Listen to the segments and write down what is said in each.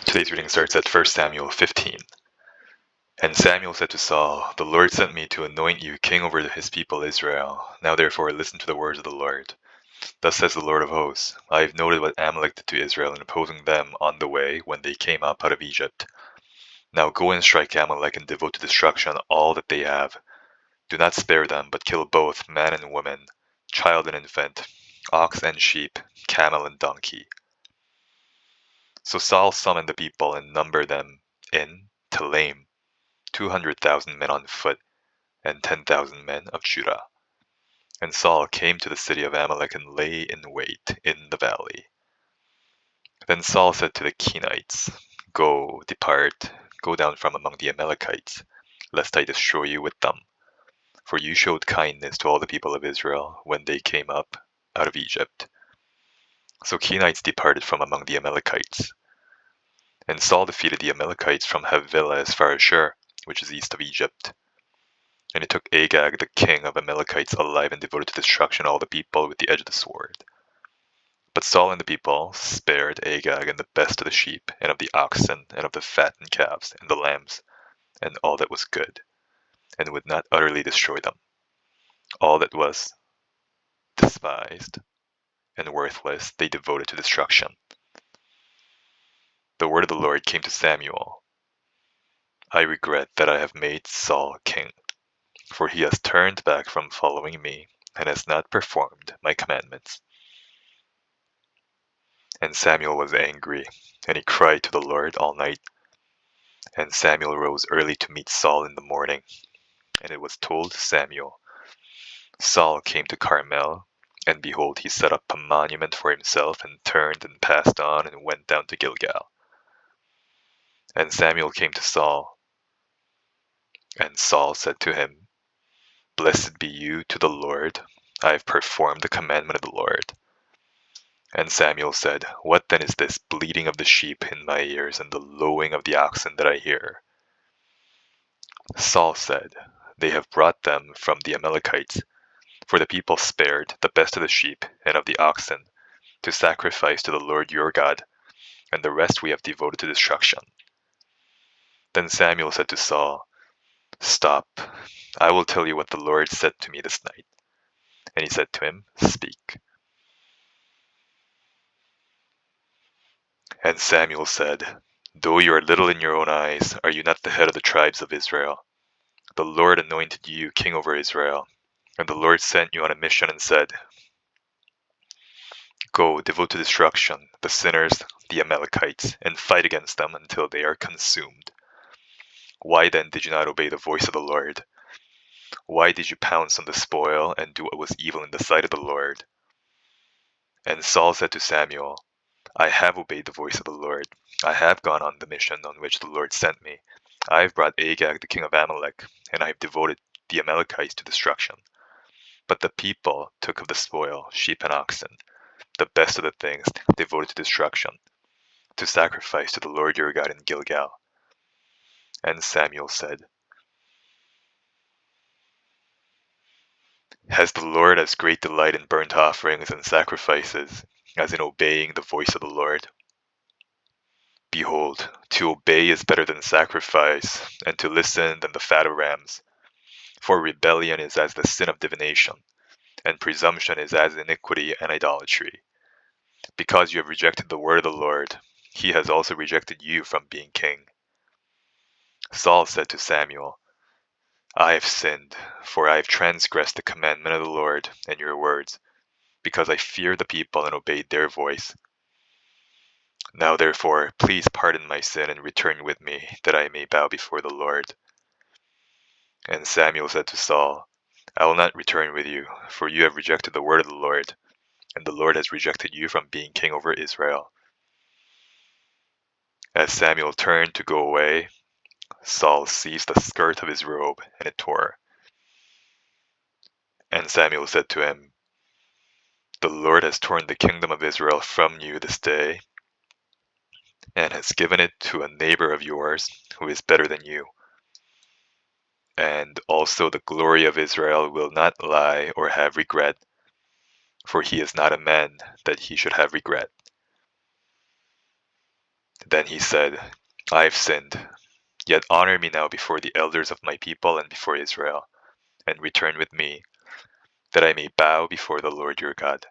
Today's reading starts at 1 Samuel 15. And Samuel said to Saul, "The Lord sent me to anoint you king over his people Israel. Now therefore listen to the words of the Lord. Thus says the Lord of hosts, I have noted what Amalek did to Israel in opposing them on the way when they came up out of Egypt. Now go and strike Amalek and devote to destruction all that they have. Do not spare them, but kill both man and woman, child and infant, ox and sheep, camel and donkey." So Saul summoned the people and numbered them in Telaim, 200,000 men on foot, and 10,000 men of Judah. And Saul came to the city of Amalek and lay in wait in the valley. Then Saul said to the Kenites, "Go, depart, go down from among the Amalekites, lest I destroy you with them. For you showed kindness to all the people of Israel when they came up out of Egypt." So Kenites departed from among the Amalekites. And Saul defeated the Amalekites from Havilah as far as Shur, which is east of Egypt. And he took Agag, the king of Amalekites, alive and devoted to destruction all the people with the edge of the sword. But Saul and the people spared Agag and the best of the sheep, and of the oxen, and of the fattened calves, and the lambs, and all that was good, and would not utterly destroy them. All that was despised and worthless they devoted to destruction. The word of the Lord came to Samuel. "I regret that I have made Saul king, for he has turned back from following me, and has not performed my commandments." And Samuel was angry, and he cried to the Lord all night. And Samuel rose early to meet Saul in the morning. And it was told Samuel, Saul came to Carmel, and behold, he set up a monument for himself, and turned and passed on, and went down to Gilgal. And Samuel came to Saul, and Saul said to him, "Blessed be you to the Lord. I have performed the commandment of the Lord." And Samuel said, "What then is this bleating of the sheep in my ears, and the lowing of the oxen that I hear?" Saul said, "They have brought them from the Amalekites, for the people spared the best of the sheep and of the oxen to sacrifice to the Lord your God, and the rest we have devoted to destruction." Then Samuel said to Saul, "Stop, I will tell you what the Lord said to me this night." And he said to him, "Speak." And Samuel said, "Though you are little in your own eyes, are you not the head of the tribes of Israel? The Lord anointed you king over Israel, and the Lord sent you on a mission and said, 'Go, devote to destruction the sinners, the Amalekites, and fight against them until they are consumed.' Why then did you not obey the voice of the Lord? Why did you pounce on the spoil and do what was evil in the sight of the Lord?" And Saul said to Samuel, "I have obeyed the voice of the Lord. I have gone on the mission on which the Lord sent me. I have brought Agag the king of Amalek, and I have devoted the Amalekites to destruction. But the people took of the spoil, sheep and oxen, the best of the things devoted to destruction, to sacrifice to the Lord your God in Gilgal." And Samuel said, "Has the Lord as great delight in burnt offerings and sacrifices as in obeying the voice of the Lord? Behold, to obey is better than sacrifice, and to listen than the fat of rams. For rebellion is as the sin of divination, and presumption is as iniquity and idolatry. Because you have rejected the word of the Lord, he has also rejected you from being king." Saul said to Samuel, "I have sinned, for I have transgressed the commandment of the Lord and your words, because I feared the people and obeyed their voice. Now therefore, please pardon my sin and return with me, that I may bow before the Lord." And Samuel said to Saul, "I will not return with you, for you have rejected the word of the Lord, and the Lord has rejected you from being king over Israel." As Samuel turned to go away, Saul seized the skirt of his robe, and it tore. And Samuel said to him, "The Lord has torn the kingdom of Israel from you this day, and has given it to a neighbor of yours who is better than you. And also the glory of Israel will not lie or have regret, for he is not a man that he should have regret." Then he said, I have sinned, yet honor me now before the elders of my people and before Israel, and return with me, that I may bow before the Lord your God.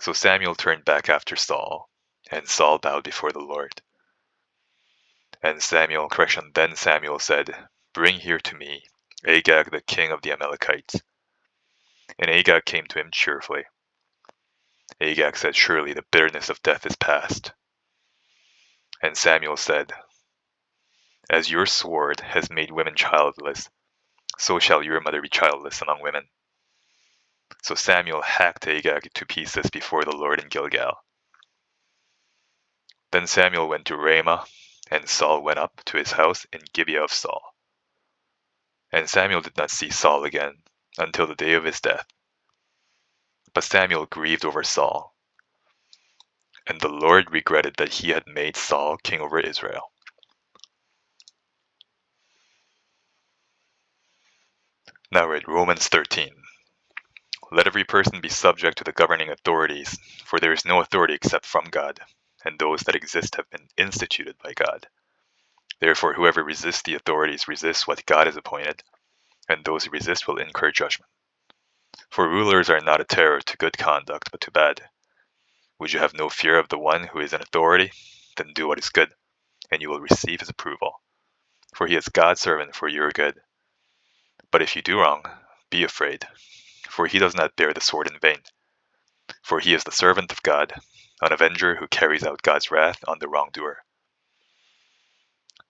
So Samuel turned back after Saul, and Saul bowed before the Lord. Then Samuel said, Bring here to me Agag the king of the Amalekites. And Agag came to him cheerfully. Agag said, Surely the bitterness of death is past. And Samuel said, As your sword has made women childless, so shall your mother be childless among women. So Samuel hacked Agag to pieces before the Lord in Gilgal. Then Samuel went to Ramah, and Saul went up to his house in Gibeah of Saul. And Samuel did not see Saul again until the day of his death. But Samuel grieved over Saul, and the Lord regretted that he had made Saul king over Israel. Now read Romans 13. Let every person be subject to the governing authorities, for there is no authority except from God, and those that exist have been instituted by God. Therefore, whoever resists the authorities resists what God has appointed, and those who resist will incur judgment. For rulers are not a terror to good conduct, but to bad. Would you have no fear of the one who is in authority? Then do what is good, and you will receive his approval. For he is God's servant for your good. But if you do wrong, be afraid, for he does not bear the sword in vain. For he is the servant of God, an avenger who carries out God's wrath on the wrongdoer.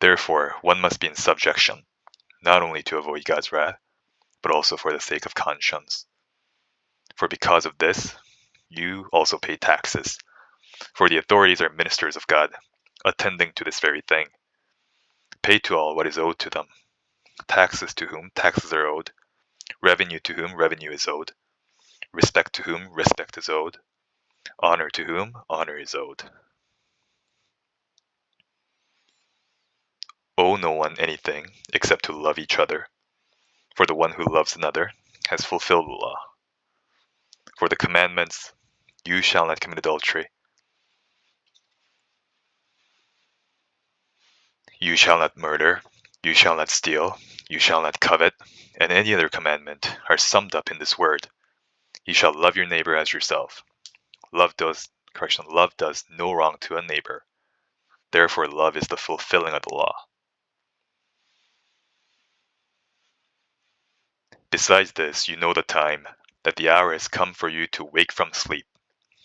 Therefore, one must be in subjection, not only to avoid God's wrath, but also for the sake of conscience. For because of this, you also pay taxes. For the authorities are ministers of God, attending to this very thing. Pay to all what is owed to them. Taxes to whom taxes are owed. Revenue to whom revenue is owed. Respect to whom respect is owed. Honor to whom honor is owed. Owe no one anything except to love each other. For the one who loves another has fulfilled the law. For the commandments, you shall not commit adultery. You shall not murder. You shall not steal. You shall not covet. And any other commandment are summed up in this word. You shall love your neighbor as yourself. Love does no wrong to a neighbor. Therefore, love is the fulfilling of the law. Besides this, you know the time, that the hour has come for you to wake from sleep.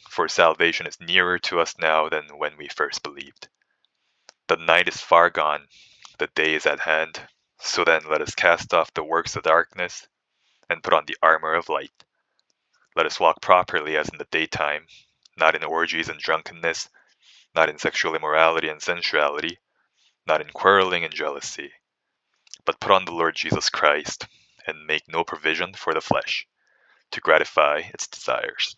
For salvation is nearer to us now than when we first believed. The night is far gone, the day is at hand. So then let us cast off the works of darkness and put on the armor of light. Let us walk properly as in the daytime, not in orgies and drunkenness, not in sexual immorality and sensuality, not in quarreling and jealousy, but put on the Lord Jesus Christ, and make no provision for the flesh, to gratify its desires.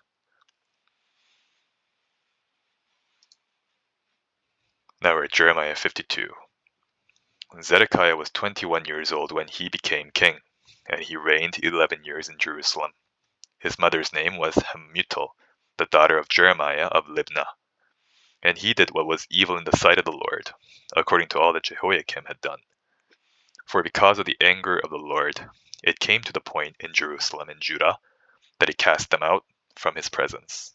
Now we're at Jeremiah 52. Zedekiah was 21 years old when he became king, and he reigned 11 years in Jerusalem. His mother's name was Hamutal, the daughter of Jeremiah of Libnah. And he did what was evil in the sight of the Lord, according to all that Jehoiakim had done. For because of the anger of the Lord, it came to the point in Jerusalem and Judah that he cast them out from his presence.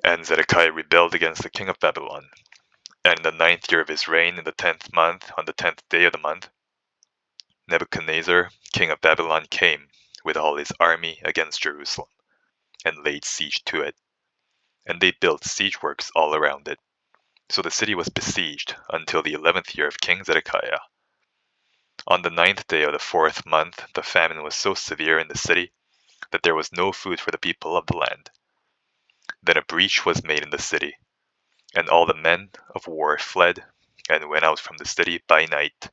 And Zedekiah rebelled against the king of Babylon. And in the 9th year of his reign, in the 10th month, on the 10th day of the month, Nebuchadnezzar, king of Babylon, came with all his army against Jerusalem, and laid siege to it. And they built siege works all around it. So the city was besieged until the 11th year of King Zedekiah. On the 9th day of the 4th month, the famine was so severe in the city that there was no food for the people of the land. Then a breach was made in the city, and all the men of war fled and went out from the city by night,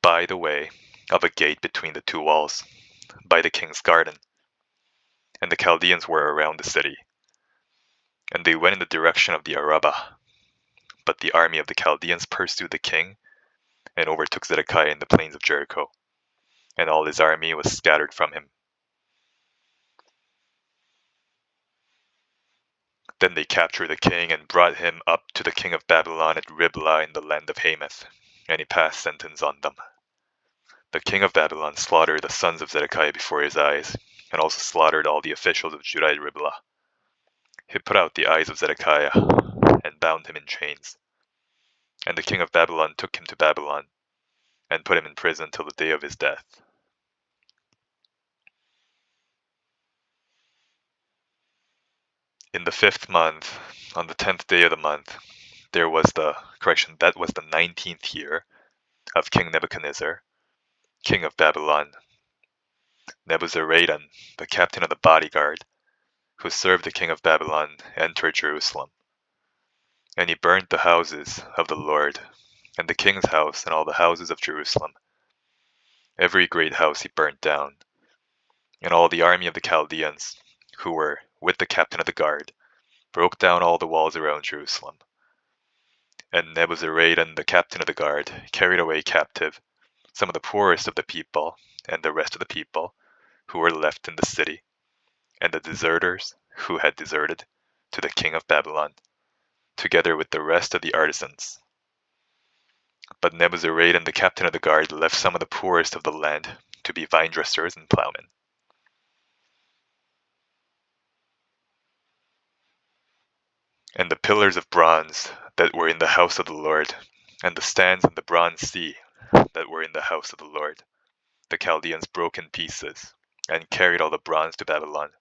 by the way of a gate between the two walls, by the king's garden. And the Chaldeans were around the city, and they went in the direction of the Arabah. But the army of the Chaldeans pursued the king and overtook Zedekiah in the plains of Jericho, and all his army was scattered from him. Then they captured the king and brought him up to the king of Babylon at Riblah in the land of Hamath, and he passed sentence on them. The king of Babylon slaughtered the sons of Zedekiah before his eyes, and also slaughtered all the officials of Judah at Riblah. He put out the eyes of Zedekiah and bound him in chains. And the king of Babylon took him to Babylon and put him in prison till the day of his death. In the 5th month, on the 10th day of the month, that was the 19th year of King Nebuchadnezzar, king of Babylon. Nebuzaradan, the captain of the bodyguard, who served the king of Babylon, entered Jerusalem. And he burned the houses of the Lord, and the king's house, and all the houses of Jerusalem. Every great house he burnt down. And all the army of the Chaldeans, who were with the captain of the guard, broke down all the walls around Jerusalem. And Nebuzaradan, the captain of the guard, carried away captive some of the poorest of the people, and the rest of the people who were left in the city, and the deserters who had deserted to the king of Babylon, together with the rest of the artisans. But Nebuzaradan, the captain of the guard, left some of the poorest of the land to be vine dressers and plowmen. And the pillars of bronze that were in the house of the Lord, and the stands in the bronze sea that were in the house of the Lord, the Chaldeans broke in pieces, and carried all the bronze to Babylon.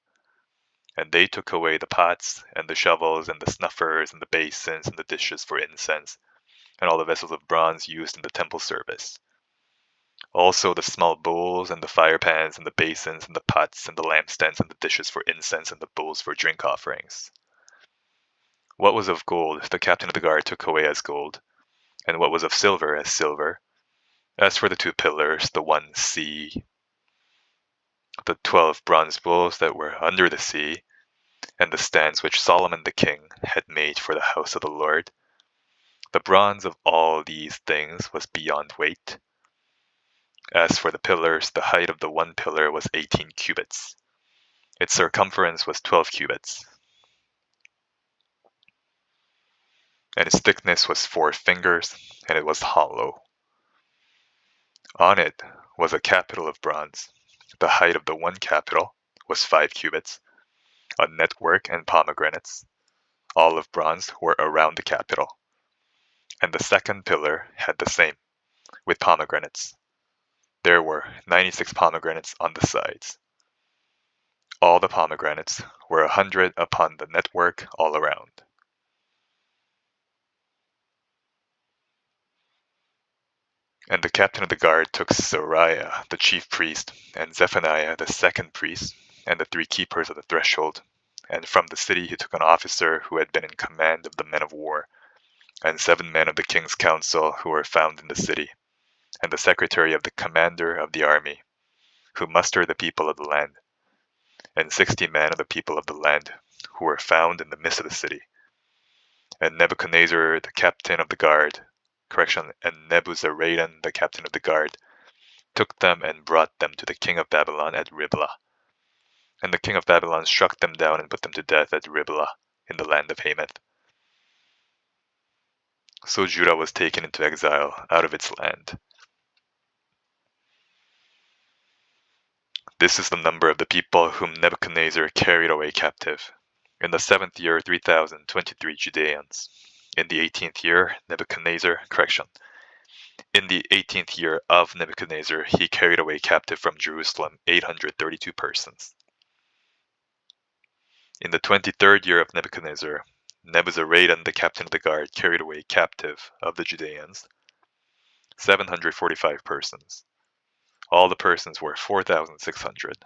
And they took away the pots, and the shovels, and the snuffers, and the basins, and the dishes for incense, and all the vessels of bronze used in the temple service. Also the small bowls, and the fire pans, and the basins, and the pots, and the lampstands, and the dishes for incense, and the bowls for drink offerings. What was of gold, the captain of the guard took away as gold, and what was of silver as silver. As for the 2 pillars, the one sea, the 12 bronze bowls that were under the sea, and the stands which Solomon the king had made for the house of the Lord, the bronze of all these things was beyond weight. As for the pillars, the height of the one pillar was 18 cubits. Its circumference was 12 cubits. And its thickness was 4 fingers, and it was hollow. On it was a capital of bronze. The height of the one capital was 5 cubits. A network and pomegranates, all of bronze, were around the capital. And the second pillar had the same, with pomegranates. There were 96 pomegranates on the sides. All the pomegranates were 100 upon the network all around. And the captain of the guard took Seraiah, the chief priest, and Zephaniah, the second priest, and the 3 keepers of the threshold. And from the city he took an officer who had been in command of the men of war, and 7 men of the king's council who were found in the city, and the secretary of the commander of the army, who mustered the people of the land, and 60 men of the people of the land, who were found in the midst of the city. And Nebuchadnezzar, the captain of the guard, and Nebuzaradan, the captain of the guard, took them and brought them to the king of Babylon at Riblah. And the king of Babylon struck them down and put them to death at Riblah, in the land of Hamath. So Judah was taken into exile out of its land. This is the number of the people whom Nebuchadnezzar carried away captive. In the 7th year, 3,023 Judeans. In the 18th year, In the 18th year of Nebuchadnezzar, he carried away captive from Jerusalem 832 persons. In the 23rd year of Nebuchadnezzar, Nebuzaradan, the captain of the guard, carried away captive of the Judeans 745 persons. All the persons were 4,600.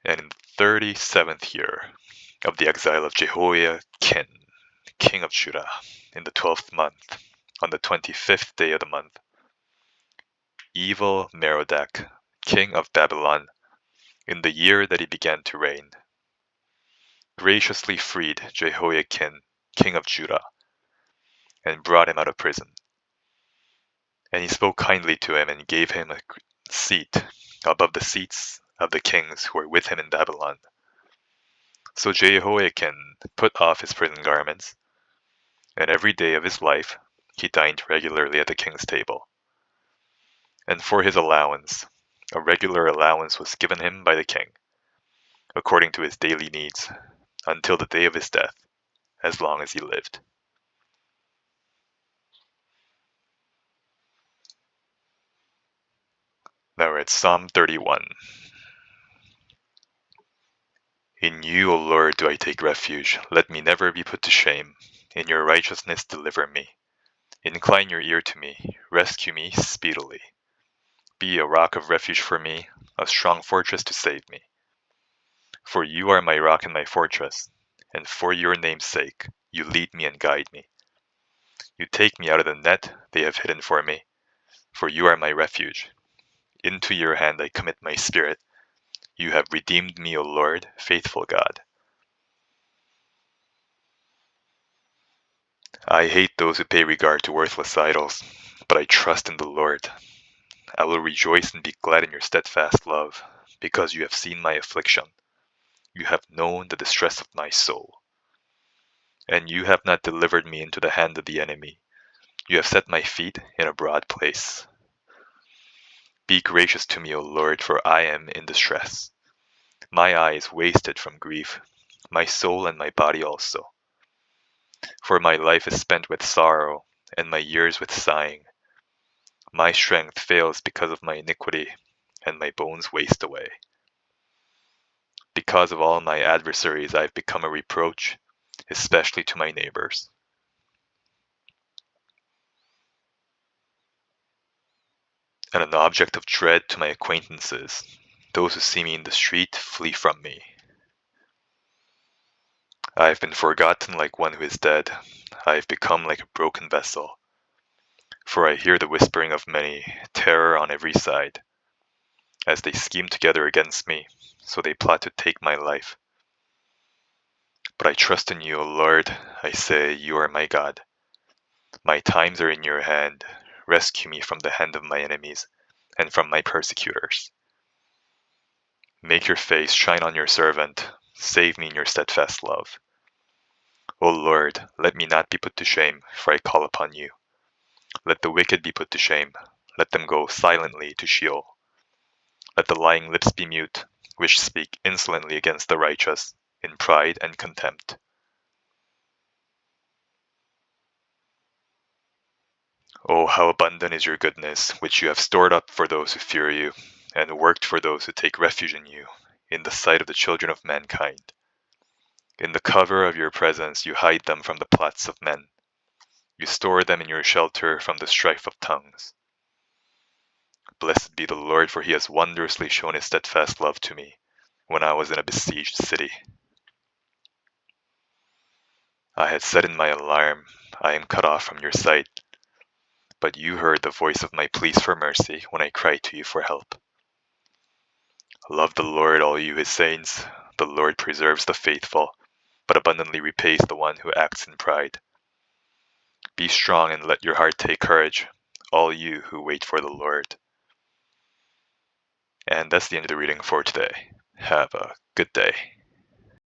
And in the 37th year of the exile of Jehoiakim, king of Judah, in the 12th month, on the 25th day of the month, Evil Merodach, king of Babylon, in the year that he began to reign, graciously freed Jehoiakim, king of Judah, and brought him out of prison. And he spoke kindly to him and gave him a seat above the seats of the kings who were with him in Babylon. So Jehoiakim put off his prison garments, and every day of his life he dined regularly at the king's table. And for his allowance, a regular allowance was given him by the king, according to his daily needs, until the day of his death, as long as he lived. Now we're at Psalm 31. In you, O Lord, do I take refuge. Let me never be put to shame. In your righteousness deliver me. Incline your ear to me. Rescue me speedily. Be a rock of refuge for me, a strong fortress to save me. For you are my rock and my fortress, and for your name's sake, you lead me and guide me. You take me out of the net they have hidden for me, for you are my refuge. Into your hand I commit my spirit. You have redeemed me, O Lord, faithful God. I hate those who pay regard to worthless idols, but I trust in the Lord. I will rejoice and be glad in your steadfast love, because you have seen my affliction. You have known the distress of my soul. And you have not delivered me into the hand of the enemy. You have set my feet in a broad place. Be gracious to me, O Lord, for I am in distress. My eye is wasted from grief, my soul and my body also. For my life is spent with sorrow, and my years with sighing. My strength fails because of my iniquity, and my bones waste away. Because of all my adversaries I have become a reproach, especially to my neighbors. And an object of dread to my acquaintances. Those who see me in the street flee from me. I have been forgotten like one who is dead. I have become like a broken vessel. For I hear the whispering of many, terror on every side. As they scheme together against me, so they plot to take my life. But I trust in you, O Lord. I say, you are my God. My times are in your hand. Rescue me from the hand of my enemies and from my persecutors. Make your face shine on your servant. Save me in your steadfast love. O Lord, let me not be put to shame, for I call upon you. Let the wicked be put to shame. Let them go silently to Sheol. Let the lying lips be mute, which speak insolently against the righteous, in pride and contempt. Oh, how abundant is your goodness, which you have stored up for those who fear you, and worked for those who take refuge in you, in the sight of the children of mankind. In the cover of your presence you hide them from the plots of men. You store them in your shelter from the strife of tongues. Blessed be the Lord, for he has wondrously shown his steadfast love to me when I was in a besieged city. I had said in my alarm, I am cut off from your sight. But you heard the voice of my pleas for mercy when I cried to you for help. Love the Lord, all you his saints. The Lord preserves the faithful, but abundantly repays the one who acts in pride. Be strong and let your heart take courage, all you who wait for the Lord. And that's the end of the reading for today. Have a good day.